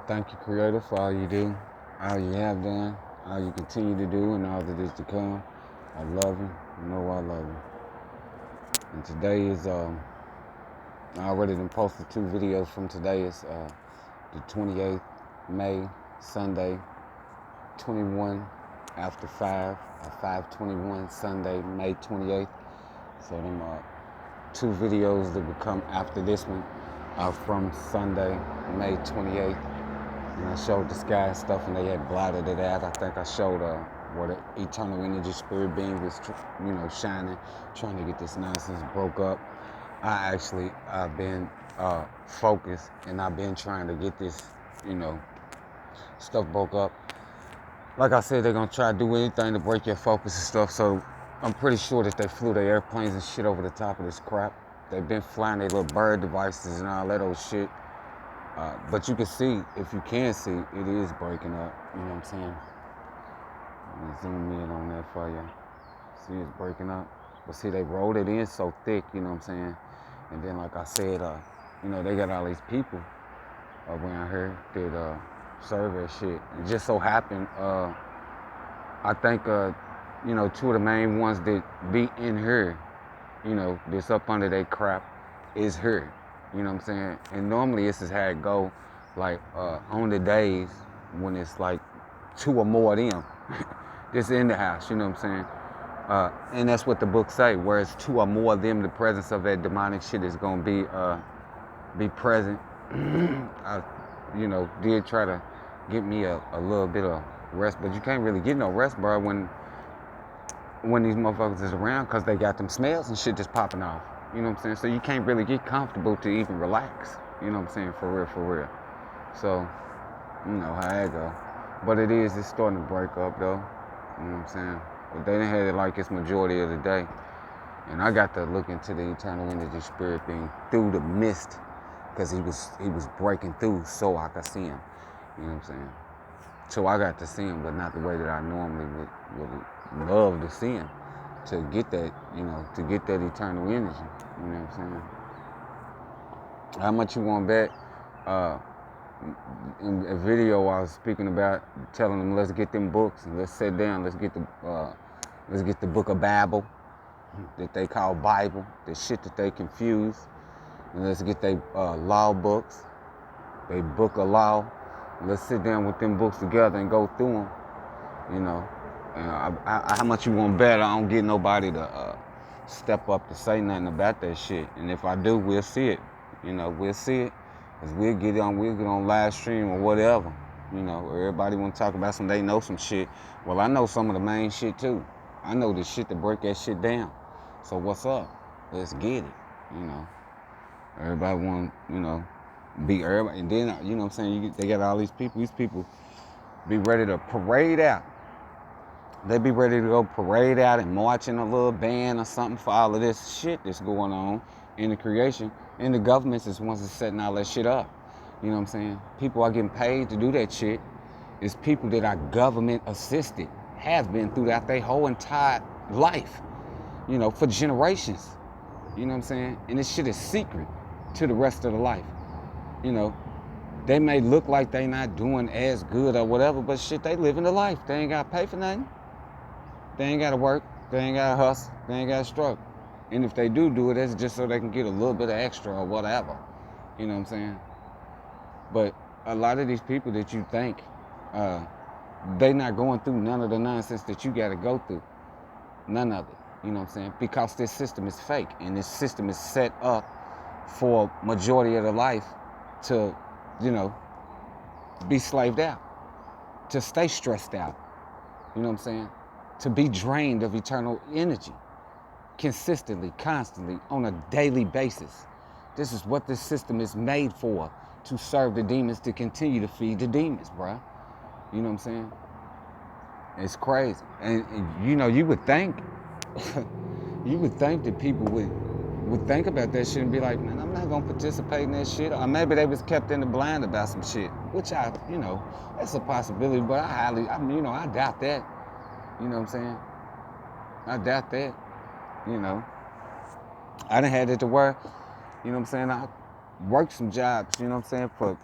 Thank you, Creator, for all you do, all you have done, all you continue to do, and all that is to come. I love you. You know I love you. And today is, I already done posted 2 videos from today. It's the 28th May, Sunday, 21 after 5, 5:21, Sunday, May 28th. So them 2 videos that will come after this one are from Sunday, May 28th. And I showed the sky stuff, and they had blotted it out. I think I showed where the eternal energy spirit being was, shining, trying to get this nonsense broke up. I've been focused, and I've been trying to get this, stuff broke up. Like I said, they're gonna try to do anything to break your focus and stuff. So I'm pretty sure that they flew their airplanes and shit over the top of this crap. They've been flying their little bird devices and all that old shit. But you can see, if you can see, it is breaking up. You know what I'm saying? Let me zoom in on that for you. See, it's breaking up. But see, they rolled it in so thick, you know what I'm saying? And then, like I said, they got all these people around here that serve that shit. It just so happened, I think, 2 of the main ones that be in here, that's up under that crap, is here. You know what I'm saying? And normally this is how it go, like on the days when it's like 2 or more of them just in the house, you know what I'm saying? And that's what the book say, where it's 2 or more of them, the presence of that demonic shit is gonna be present. I, did try to get me a little bit of rest, but you can't really get no rest, bro, when these motherfuckers is around, because they got them smells and shit just popping off. You know what I'm saying? So you can't really get comfortable to even relax. You know what I'm saying? For real. So, you know how that go. But it's starting to break up though. You know what I'm saying? But they didn't have it like it's majority of the day. And I got to look into the eternal energy spirit thing through the mist, because he was breaking through so I could see him. You know what I'm saying? So I got to see him, but not the way that I normally would love to see him, to get that, to get that eternal energy. You know what I'm saying? How much you want to bet? In a video I was speaking about, telling them, let's get them books and let's sit down, let's get the book of Bible that they call Bible, the shit that they confuse, and let's get their law books, they book of law. Let's sit down with them books together and go through them. And how much you want to bet? I don't get nobody to step up to say nothing about that shit. And if I do, we'll see it. We'll see it. Cause we'll get on live stream or whatever. Everybody want to talk about they know some shit. Well, I know some of the main shit too. I know the shit to break that shit down. So what's up? Let's get it. Everybody want, be everybody. And then, you know what I'm saying, they got all these people be ready to parade out. They be ready to go parade out and march in a little band or something for all of this shit that's going on in the creation. And the governments is ones that's setting all that shit up. You know what I'm saying? People are getting paid to do that shit. It's people that are government assisted, have been throughout their whole entire life, for generations. You know what I'm saying? And this shit is secret to the rest of the life. They may look like they not doing as good or whatever, but shit, they living the life. They ain't got to pay for nothing. They ain't got to work. They ain't got to hustle. They ain't got to struggle. And if they do it, that's just so they can get a little bit of extra or whatever. You know what I'm saying? But a lot of these people that you think, they not going through none of the nonsense that you got to go through. None of it. You know what I'm saying? Because this system is fake. And this system is set up for majority of the life to, be slaved out, to stay stressed out, you know what I'm saying? To be drained of eternal energy consistently, constantly, on a daily basis. This is what this system is made for, to serve the demons, to continue to feed the demons, bruh. You know what I'm saying? It's crazy. And you would think, that people would think about that shit and be like, man, I'm not gonna participate in that shit. Or maybe they was kept in the blind about some shit, which that's a possibility, but I doubt that. You know what I'm saying? I doubt that. I done had it to where, I worked some jobs, for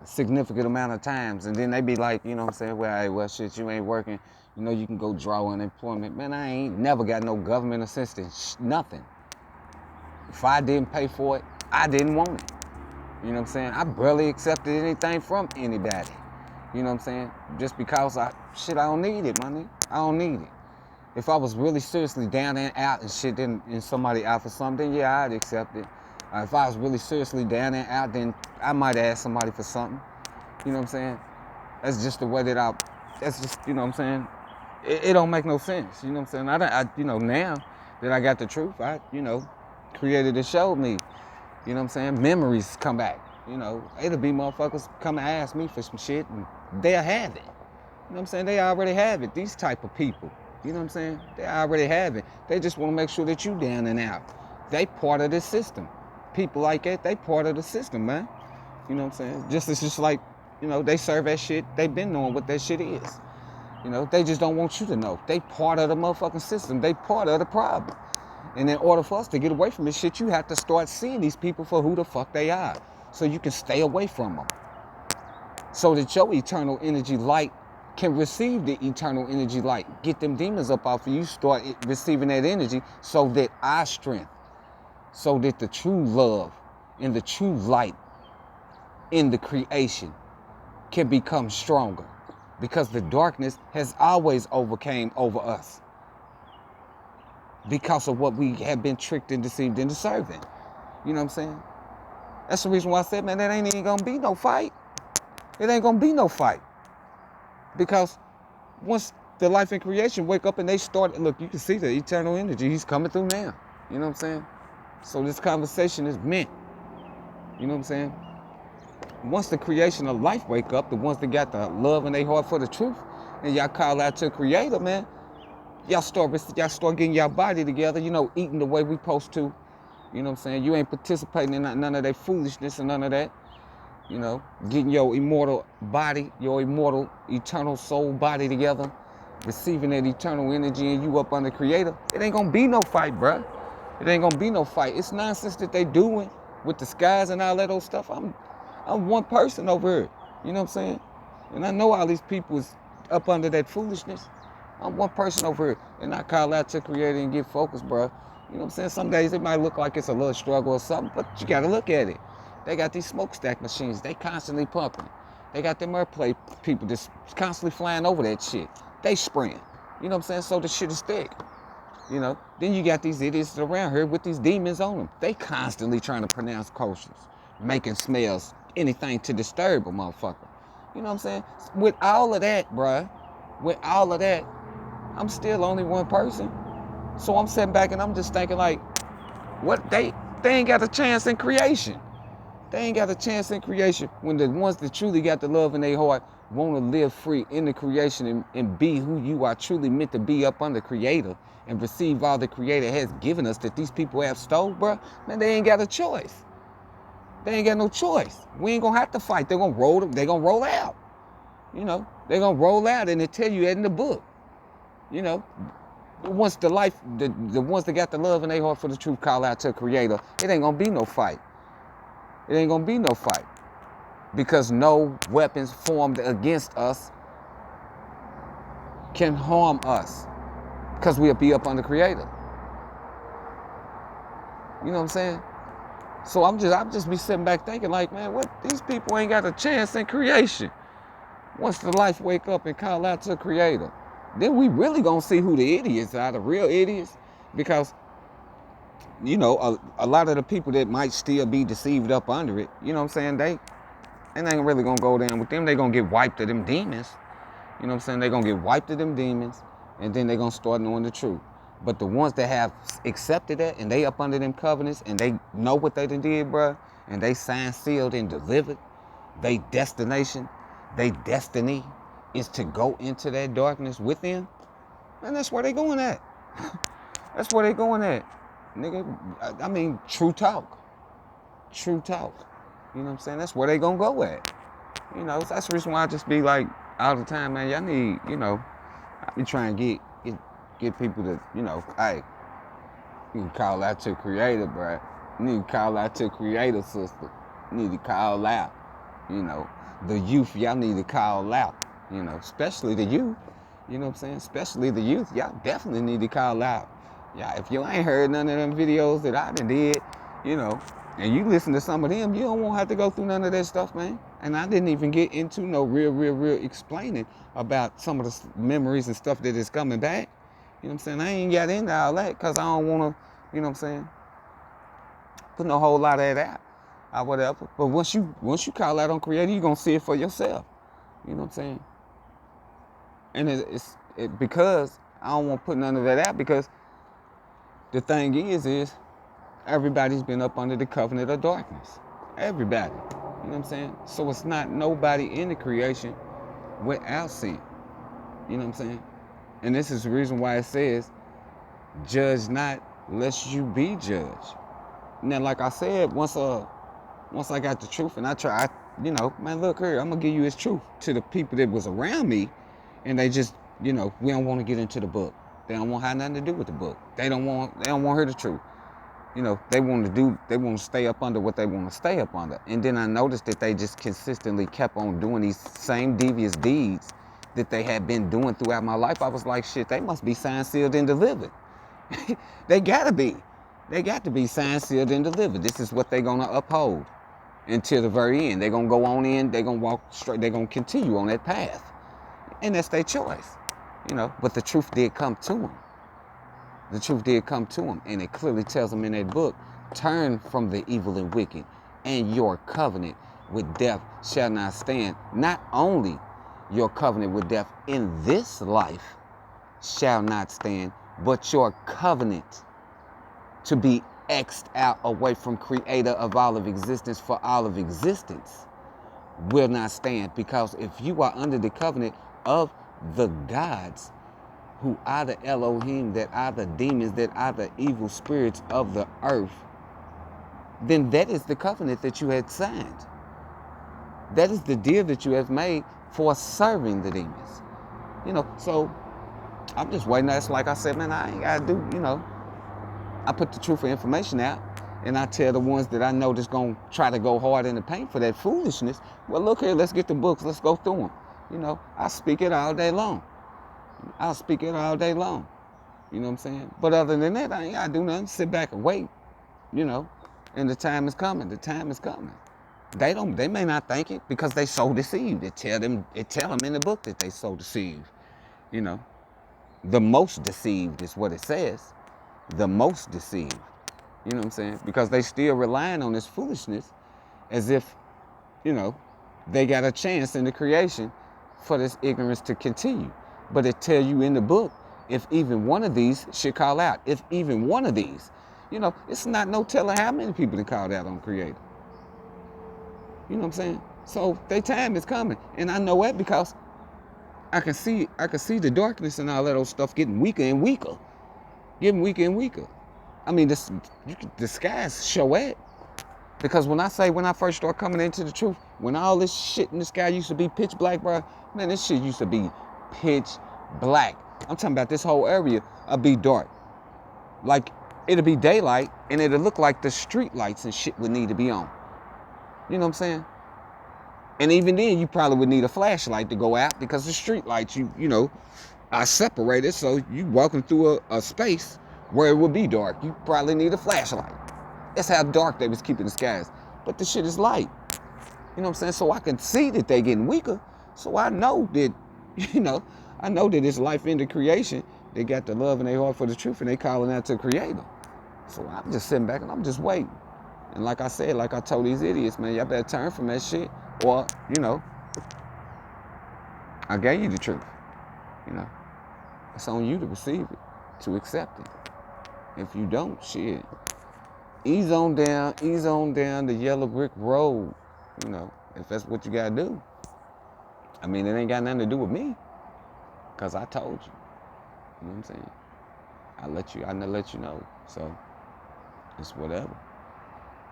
significant amount of times, and then they be like, you know what I'm saying, well, hey, well, shit, you ain't working, you know, you can go draw unemployment. Man, I ain't never got no government assistance, nothing. If I didn't pay for it, I didn't want it. You know what I'm saying? I barely accepted anything from anybody. You know what I'm saying? Just because I don't need it, my nigga. I don't need it. If I was really seriously down and out and shit, then and somebody offered something, yeah, I'd accept it. If I was really seriously down and out, then I might ask somebody for something. You know what I'm saying? That's just the way that that's just, you know what I'm saying? It don't make no sense. You know what I'm saying? You know, now that I got the truth, you know, created and showed me, you know what I'm saying? Memories come back. You know, it'll be motherfuckers come and ask me for some shit and they'll have it. You know what I'm saying? They already have it, these type of people. You know what I'm saying? They already have it. They just want to make sure that you down and out. They part of this system. People like that, they part of the system, man. You know what I'm saying? It's just like, you know, they serve that shit. They been knowing what that shit is. You know, they just don't want you to know. They part of the motherfucking system. They part of the problem. And in order for us to get away from this shit, you have to start seeing these people for who the fuck they are. So you can stay away from them. So that your eternal energy light can receive the eternal energy light. Get them demons up off of you, start receiving that energy so that our strength, so that the true love and the true light in the creation can become stronger. Because the darkness has always overcame over us. Because of what we have been tricked and deceived into serving. You know what I'm saying? That's the reason why I said, man, that ain't even gonna be no fight. It ain't gonna be no fight. Because once the life in creation wake up and they start, look, you can see the eternal energy. He's coming through now. You know what I'm saying? So this conversation is meant. You know what I'm saying? Once the creation of life wake up, the ones that got the love in their heart for the truth, and y'all call out to the Creator, man, y'all start getting y'all body together, you know, eating the way we supposed to. You know what I'm saying? You ain't participating in none of that foolishness and none of that. You know, getting your immortal body, your immortal, eternal soul body together, receiving that eternal energy and you up under Creator. It ain't gonna be no fight, bruh. It ain't gonna be no fight. It's nonsense that they doing with the skies and all that old stuff. I'm one person over here. You know what I'm saying? And I know all these people is up under that foolishness. I'm one person over here. And I call out to Creator and get focused, bruh. You know what I'm saying? Some days it might look like it's a little struggle or something, but you gotta look at it. They got these smokestack machines. They constantly pumping. They got them airplane people just constantly flying over that shit. They spraying. You know what I'm saying? So the shit is thick. You know? Then you got these idiots around here with these demons on them. They constantly trying to pronounce kosher, making smells, anything to disturb a motherfucker. You know what I'm saying? With all of that, bruh, with all of that, I'm still only one person. So I'm sitting back and I'm just thinking like, what they ain't got a chance in creation. They ain't got a chance in creation when the ones that truly got the love in their heart want to live free in the creation and be who you are truly meant to be up under Creator and receive all the Creator has given us that these people have stole, bro. Man, they ain't got a choice. They ain't got no choice. We ain't gonna have to fight. They're gonna roll out. You know, they're gonna roll out and they tell you that in the book. You know, once the ones that got the love in their heart for the truth call out to Creator, it ain't gonna be no fight. It ain't gonna be no fight. Because no weapons formed against us can harm us. Because we'll be up under Creator. You know what I'm saying? So I'm just be sitting back thinking like, man, what, these people ain't got a chance in creation. Once the life wake up and call out to the Creator, then we really gonna see who the idiots are, the real idiots. Because, you know, a lot of the people that might still be deceived up under it, you know what I'm saying, they ain't really gonna go down with them. They gonna get wiped to them demons. You know what I'm saying? They gonna get wiped to them demons, and then they gonna start knowing the truth. But the ones that have accepted that, and they up under them covenants, and they know what they done did, bruh, and they signed, sealed, and delivered, they destination, they destiny is to go into that darkness with them, and that's where they going at. That's where they going at. Nigga, I mean, true talk. True talk. You know what I'm saying? That's where they gonna go at. You know, that's the reason why I just be like, all the time, man, y'all need, you know, I be trying to get people to, you know, hey, you can call out to Creator, bro. You need to call out to Creator, sister. You need to call out, you know. the youth, y'all need to call out, especially the youth. You know what I'm saying? Especially the youth, y'all definitely need to call out. Yeah, if you ain't heard none of them videos that I done did, and you listen to some of them, you don't want to have to go through none of that stuff, man. And I didn't even get into no real explaining about some of the memories and stuff that is coming back. You know what I'm saying? I ain't got into all that because I don't want to, you know what I'm saying, put no whole lot of that out or whatever. But once you call out on creator, you're going to see it for yourself. You know what I'm saying? And it's because I don't want to put none of that out, because the thing is everybody's been up under the covenant of darkness. Everybody. You know what I'm saying? So it's not nobody in the creation without sin. You know what I'm saying? And this is the reason why it says, judge not lest you be judged. Now, like I said, once I got the truth and I tried, man, look here, I'm going to give you his truth to the people that was around me, and they just, we don't want to get into the book. They don't want to have nothing to do with the book. They don't want to hear the truth. They want to stay up under what they want to stay up under. And then I noticed that they just consistently kept on doing these same devious deeds that they had been doing throughout my life. I was like, shit, they must be signed, sealed, and delivered. They gotta be. They got to be signed, sealed, and delivered. This is what they're gonna uphold until the very end. They're gonna go on in, they're gonna walk straight, they're gonna continue on that path. And that's their choice. But the truth did come to them. The truth did come to them, and it clearly tells them in that book, turn from the evil and wicked, and your covenant with death shall not stand. Not only your covenant with death in this life shall not stand, but your covenant to be X'd out away from creator of all of existence for all of existence will not stand. Because if you are under the covenant of the gods, who are the Elohim, that are the demons, that are the evil spirits of the earth, then that is the covenant that you had signed. That is the deal that you have made for serving the demons. So I'm just waiting. That's like I said, man, I ain't got to do, I put the truth of information out, and I tell the ones that I know that's going to try to go hard in the paint for that foolishness, well, look here, let's get the books, let's go through them. I speak it all day long. I'll speak it all day long. You know what I'm saying? But other than that, I ain't got to do nothing. Sit back and wait, and the time is coming. The time is coming. They may not think it because they so deceived. It tell them in the book that they so deceived. The most deceived is what it says. The most deceived. You know what I'm saying? Because they still relying on this foolishness as if, they got a chance in the creation for this ignorance to continue. But it tell you in the book, if even one of these should call out, if even one of these, it's not no telling how many people that called out on creator. You know what I'm saying? So their time is coming. And I know that because I can see the darkness and all that old stuff getting weaker and weaker. Getting weaker and weaker. I mean, the skies show it. Because when I first started coming into the truth, when all this shit in the sky used to be pitch black, bro, man, this shit used to be pitch black. I'm talking about this whole area would be dark. Like, it'll be daylight, and it'll look like the street lights and shit would need to be on. You know what I'm saying? And even then, you probably would need a flashlight to go out, because the street lights, are separated, so you walking through a space where it would be dark. You probably need a flashlight. That's how dark they was keeping the skies. But the shit is light. You know what I'm saying? So I can see that they getting weaker. So I know that, I know that it's life into creation. They got the love in their heart for the truth, and they calling out to the creator. So I'm just sitting back and I'm just waiting. And like I said, like I told these idiots, man, y'all better turn from that shit. Or, I gave you the truth. It's on you to receive it, to accept it. If you don't, shit, ease on down the yellow brick road, if that's what you gotta do. I mean, it ain't got nothing to do with me, because I told you. You know what I'm saying? I let you know. So, it's whatever.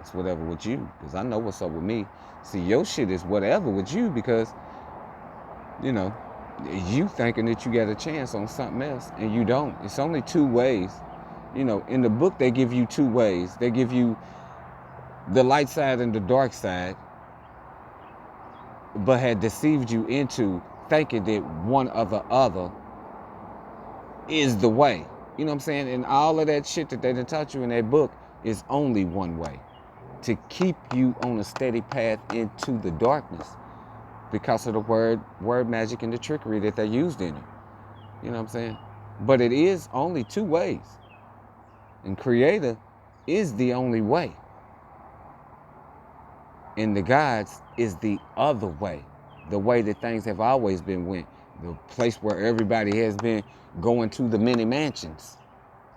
It's whatever with you, because I know what's up with me. See, your shit is whatever with you, because, you thinking that you got a chance on something else, and you don't. It's only two ways. In the book, they give you two ways. They give you the light side and the dark side. but had deceived you into thinking that one or the other is the way. You know what I'm saying? And all of that shit that they done taught you in that book is only one way, to keep you on a steady path into the darkness because of the word magic and the trickery that they used in it. You know what I'm saying? But it is only two ways. And Creator is the only way. And the gods is the other way. The way that things have always been went. The place where everybody has been going to the many mansions,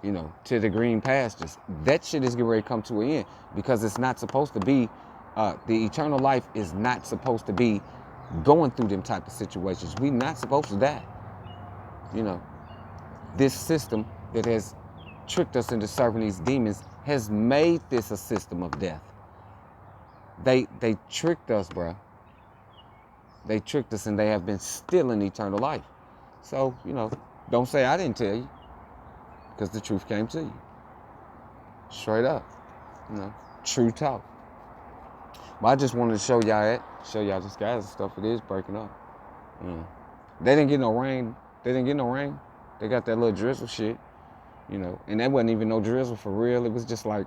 you know, to the green pastures. That shit is getting ready to come to an end because it's not supposed to be, the eternal life is not supposed to be going through them type of situations. We're not supposed to die. You know, this system that has tricked us into serving these demons has made this a system of death. They tricked us, bro. They tricked us, and they have been stealing eternal life. So, you know, don't say I didn't tell you, because the truth came to you. Straight up. You know, true talk. But I just wanted to show y'all that. Show y'all the skies and stuff. It is breaking up. They didn't get no rain. They got that little drizzle shit, you know. And that wasn't even no drizzle for real. It was just like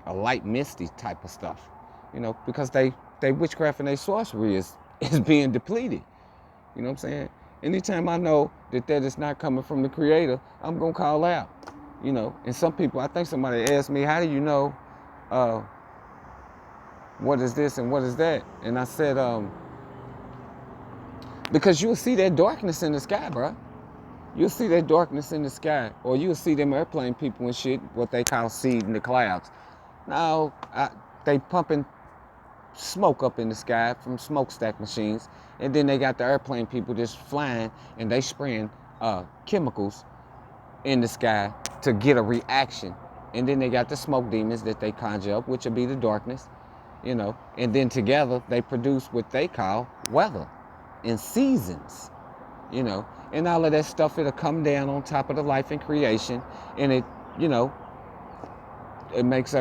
a light misty type of stuff, you know, because they witchcraft and they sorcery is being depleted. You know what I'm saying? Anytime I know that is not coming from the Creator, I'm going to call out, you know. And some people, I think somebody asked me, how do you know what is this and what is that? And I said, because you'll see that darkness in the sky, bro. You'll see that darkness in the sky. Or you'll see them airplane people and shit, what they call seed in the clouds. Now, they pumping smoke up in the sky from smokestack machines, and then they got the airplane people just flying and they spraying chemicals in the sky to get a reaction. And then they got the smoke demons that they conjure up, which will be the darkness, you know. And then together they produce what they call weather and seasons, you know. And all of that stuff, it'll come down on top of the life and creation, and it, you know, it makes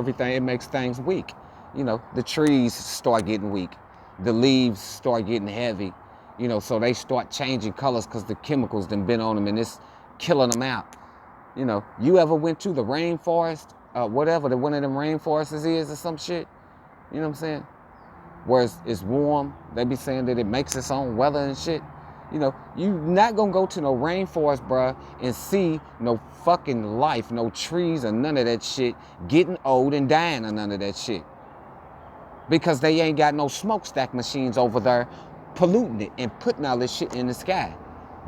things weak. You know, the trees start getting weak. The leaves start getting heavy. You know, so they start changing colors because the chemicals done been on them and it's killing them out. You know, you ever went to the rainforest, whatever the one of them rainforests is or some shit? You know what I'm saying? Where it's warm. They be saying that it makes its own weather and shit. You know, you not gonna go to no rainforest, bruh, and see no fucking life, no trees or none of that shit getting old and dying or none of that shit. Because they ain't got no smokestack machines over there polluting it and putting all this shit in the sky.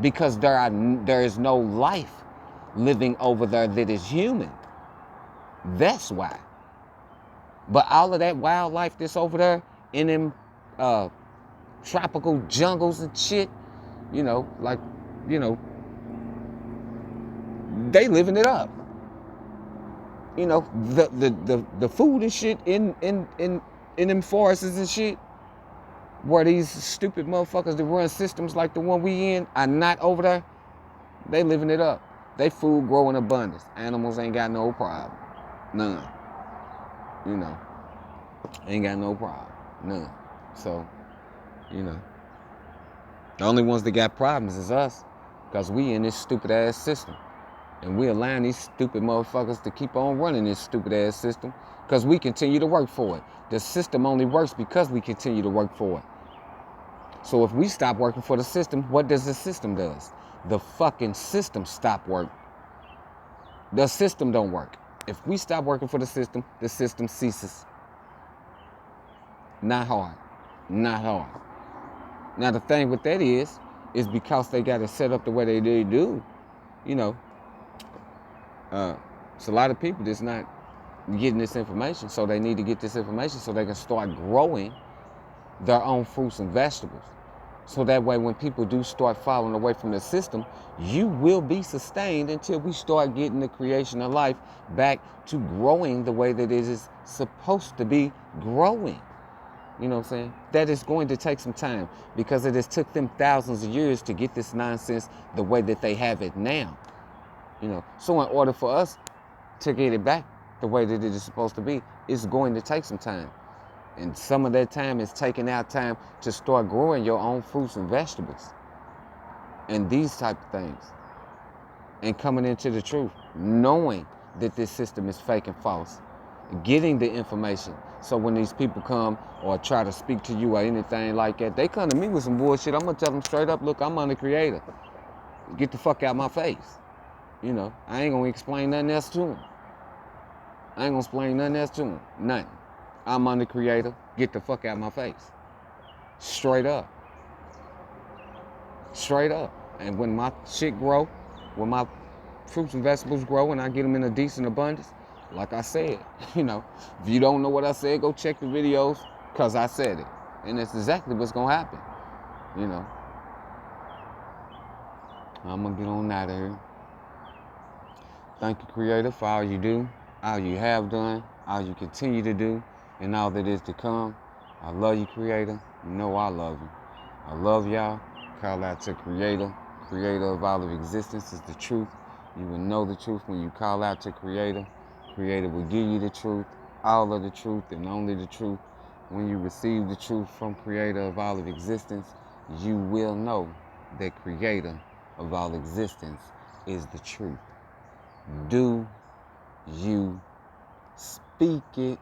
Because there is no life living over there that is human. That's why. But all of that wildlife that's over there in them tropical jungles and shit, you know, like, you know, they living it up. You know, the food and shit in them forests and shit, where these stupid motherfuckers that run systems like the one we in are not over there, they living it up. They food grow in abundance. Animals ain't got no problem. None. You know, ain't got no problem. None. So, you know, the only ones that got problems is us, because we in this stupid ass system. And we allowing these stupid motherfuckers to keep on running this stupid ass system because we continue to work for it. The system only works because we continue to work for it. So if we stop working for the system, what does the system do? The fucking system stop work. The system don't work. If we stop working for the system ceases. Not hard. Not hard. Now the thing with that is because they got it set up the way they do, you know, it's a lot of people that's not getting this information, so they need to get this information so they can start growing their own fruits and vegetables. So that way when people do start falling away from the system, you will be sustained until we start getting the creation of life back to growing the way that it is supposed to be growing. You know what I'm saying? That is going to take some time because it has took them thousands of years to get this nonsense the way that they have it now. You know, so in order for us to get it back the way that it is supposed to be, it's going to take some time. And some of that time is taking out time to start growing your own fruits and vegetables and these type of things. And coming into the truth, knowing that this system is fake and false, getting the information. So when these people come or try to speak to you or anything like that, they come to me with some bullshit. I'm gonna tell them straight up, look, I'm on the creator. Get the fuck out my face. You know, I ain't gonna explain nothing else to them. I ain't gonna explain nothing else to them. Nothing. I'm on the creator. Get the fuck out my face. Straight up. Straight up. And when my shit grow, when my fruits and vegetables grow and I get them in a decent abundance, like I said, you know, if you don't know what I said, go check the videos, because I said it. And that's exactly what's going to happen, you know. I'm going to get on out of here. Thank you, Creator, for all you do, all you have done, all you continue to do, and all that is to come. I love you, Creator. You know I love you. I love y'all. Call out to Creator. Creator of all of existence is the truth. You will know the truth when you call out to Creator. Creator will give you the truth, all of the truth, and only the truth. When you receive the truth from Creator of all of existence, you will know that Creator of all existence is the truth. Do you speak it?